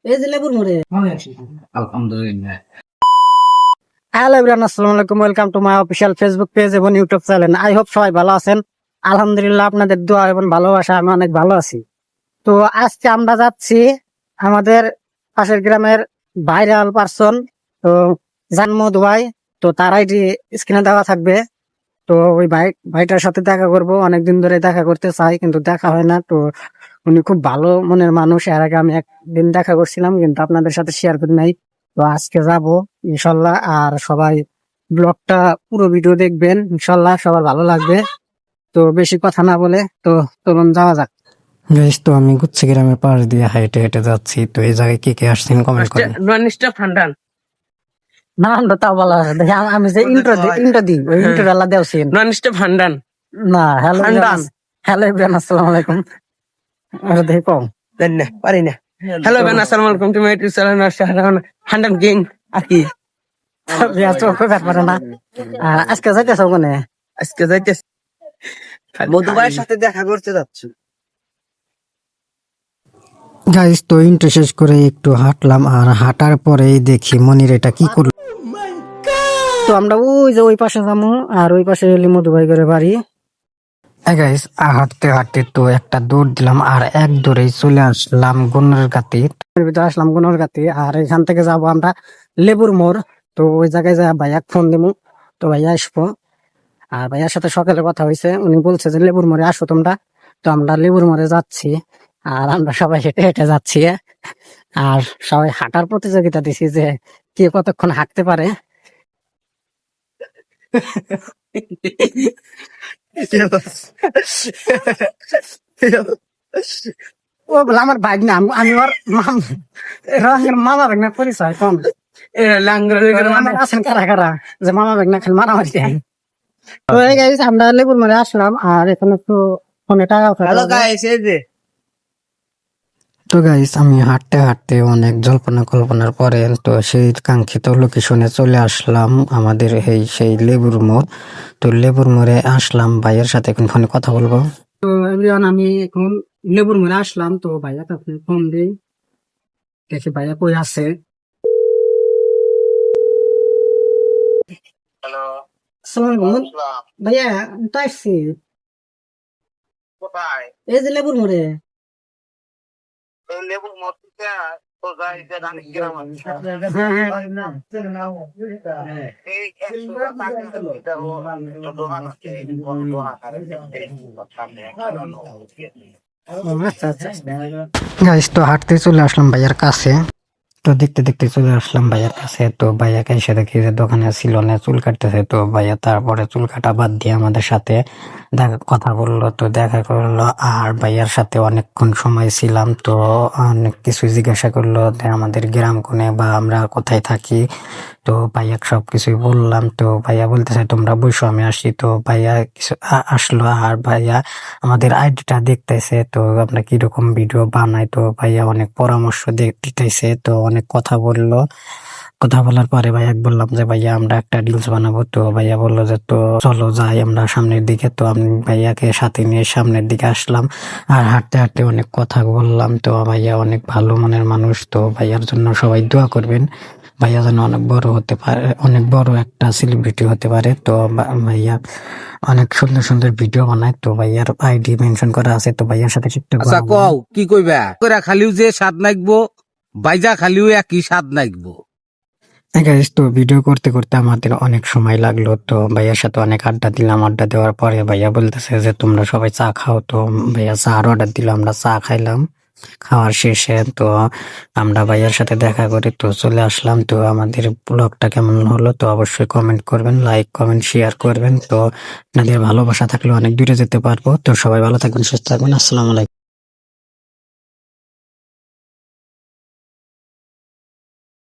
এই যে লেবুর মোড়ে। আলহামদুলিল্লাহ। হ্যালো এভরিওয়ান, আসসালামু আলাইকুম। Welcome to my official Facebook page এবং ইউটিউব চ্যানেল। আই হোপ সবাই ভালো আছেন। আলহামদুলিল্লাহ, আপনাদের দোয়া এবং ভালোবাসা আমি অনেক ভালো আছি। তো আজকে আমরা যাচ্ছি আমাদের পাশের গ্রামের ভাইরাল পারসন, তো জানমধু ভাই। তো তার আইডি স্ক্রিনে দেওয়া থাকবে। তো ওই ভাইটার সাথে দেখা করব, অনেকদিন ধরে দেখা করতে চাই কিন্তু দেখা হয় না। তো উনি খুব ভালো মনের মানুষ। এর আগে আমি একদিন দেখা করছিলাম কিন্তু আপনাদের সাথে শেয়ার করি নাই। তো আজকে যাব ইনশাল্লাহ। আর সবাই ব্লগটা পুরো ভিডিও দেখবেন, ইনশাল্লাহ সবার ভালো লাগবে। তো বেশি কথা না বলে তো চলুন যাওয়া যাক। গাইস, তো আমি গুচ্ছি গ্রামের পাশ দিয়ে হেঁটে হেঁটে যাচ্ছি। তো এই জায়গায় কে কে আসছেন কমেন্ট করেন। না আমরা তাও ভালো আছে। দেখি আমি যে ইন্ট্রো দিই, ওই ইন্ট্রো আল্লাহ দেওছেন না। হ্যালো হ্যালো ইব্রাহিম, আসসালামু আলাইকুম। দেখি কম পারি না। হ্যালো বেন, আসসালামু আলাইকুম। তুমি ইউটিউব চ্যানেল হান্ডান গেং আর কি চোখ ব্যাপারে না। আজকে যাইতেছ ওখানে? আজকে যাইতেছি মধু ভাইয়ের সাথে দেখা করতে যাচ্ছি। গাইস, তো ইন্ট্রো শেষ করে একটু হাঁটলাম, আর হাঁটার পরেই দেখি মনির এটা কি করলো। তো আমরা ওই যে ওই পাশে যাবো, আর ওই পাশে এলি মধু ভাই করে বাড়ি। গাইস, হাঁটতে হাঁটতে তো একটা দৌড় দিলাম, আর এক দৌড়েই চলে আসলাম গুনের গাতি। ভিতরে আসলাম গুনরগাতি, আর এখান থেকে যাব আমরা লেবুর মোড়। তো ওই জায়গায় যা ভাইয়া ফোন দিব, তো ভাইয়া আসবো। আর ভাইয়ার সাথে সকালে কথা হয়েছে, উনি বলছে যে লেবুর মোড়ে আসো তোমরা। তো আমরা লেবুর মোড়ে যাচ্ছি, আর আমরা সবাই হেঁটে হেঁটে যাচ্ছি। আর সবাই হাঁটার প্রতিযোগিতা দিছি যে কে কতক্ষণ হাঁটতে পারে। ও বলে আমার ভাই না, আমি ওর মামা ভাগ না পরিচয় কম। আছেন কারা কারা যে মামা ভাগ না খালি মারামারি দেয়। তো এই গাইস, আমরা লেবুর মোড়ে আসলাম, আর এখানে তো ফোনে টাকা হ্যালো গাইস, এই যে তো গাইস, আমি হাঁটতে হাঁটতে অনেক জল্পনা কল্পনার পরে তো সেই কাঙ্ক্ষিত লোকেশনে চলে আসলাম, আমাদের সেই লেবুর মোড়। তো লেবুর মোড়ে আসলাম, ভাইয়ের সাথে এখন ফোনে কথা বলবো। তো এভরিওয়ান, আমি এখন লেবুর মোড়ে আসলাম। তো ভাইয়া কাছে ফোন দিই, দেখি ভাইয়া কই আছে। হ্যালো, আসসালামু আলাইকুম ভাইয়া, আমি তো আসছি কোথায়? এই যে লেবুর মোড়ে। এই লেবুর মধ্যে তো যাই যে রানী গ্রাম আছে। হ্যাঁ হ্যাঁ, এই 100 টাকা দিতে হবে। তো দোকান আছে, বড় দোকান আছে। সামনে একটা আচ্ছা আচ্ছা। গাইস, তো হাঁটতে চলে আসলাম ভাইয়ার কাছে। তো দেখতে দেখতে চলে আসলাম ভাইয়ার কাছে। তো ভাইয়াকে এসে দেখি যে দোকানে ছিল না, চুল কাটতেছে। তো ভাইয়া তারপরে চুল কাটা বাদ দিয়ে আমাদের সাথে কথা বললো, তো দেখা করলো। আর ভাইয়ার সাথে অনেকক্ষণ সময় ছিলাম। তো অনেক কিছু জিজ্ঞাসা করলো যে আমাদের গ্রাম কোনে বা আমরা কোথায় থাকি। তো ভাইয়া সবকিছুই বললাম। তো ভাইয়া বলতেছে তোমরা বসো, আমি আসি। তো ভাইয়া কিছু আসলো, আর ভাইয়া আমাদের আইডিটা দেখতেছে, তো আমরা কিরকম ভিডিও বানাই। তো ভাইয়া অনেক পরামর্শ দিতেছে, তো অনেক কথা বললো। কথা বলার পরে ভাইয়া বললাম যে ভাইয়া আমরা একটা রিলস বানাবো। তো ভাইয়া বললো যে তো চলো যাই আমরা সামনের দিকে। তো আমি ভাইয়াকে সাথে নিয়ে সামনের দিকে আসলাম, আর হাঁটতে হাঁটতে অনেক কথা বললাম। তো ভাইয়া অনেক ভালো মনের মানুষ। তো ভাইয়ার জন্য সবাই দোয়া করবেন, ভাইয়া যেন অনেক বড় হতে পারে, অনেক বড় একটা সেলিব্রিটি হতে পারে। তো ভাইয়া অনেক সুন্দর সুন্দর ভিডিও বানায়। তো ভাইয়ার আইডি মেনশন করা আছে, তো ভাইয়ার সাথে টিকটক আচ্ছা কও কি কইবা, কইরা খালিও যে স্বাদ নাকবো, বাইজা খালিও একই স্বাদ নাকবো। গাইস, তো ভিডিও করতে করতে আমাদের অনেক সময় লাগলো। তো ভাইয়ার সাথে অনেক আড্ডা দিলাম। আড্ডা দেওয়ার পরে ভাইয়া বলতেছে যে তোমরা সবাই চা খাও। তো ভাইয়া চা অর্ডার দিল, আমরা চা খাইলাম। খাওয়ার শেষে তো আমরা ভাইয়ার সাথে দেখা করি, তো চলে আসলাম। তো আমাদের ব্লগটা কেমন হলো তো অবশ্যই কমেন্ট করবেন, লাইক কমেন্ট শেয়ার করবেন। তো আপনাদের ভালোবাসা থাকলে অনেক দূরে যেতে পারবো। তো সবাই ভালো থাকবেন, সুস্থ থাকবেন। আসসালামু আলাইকুম।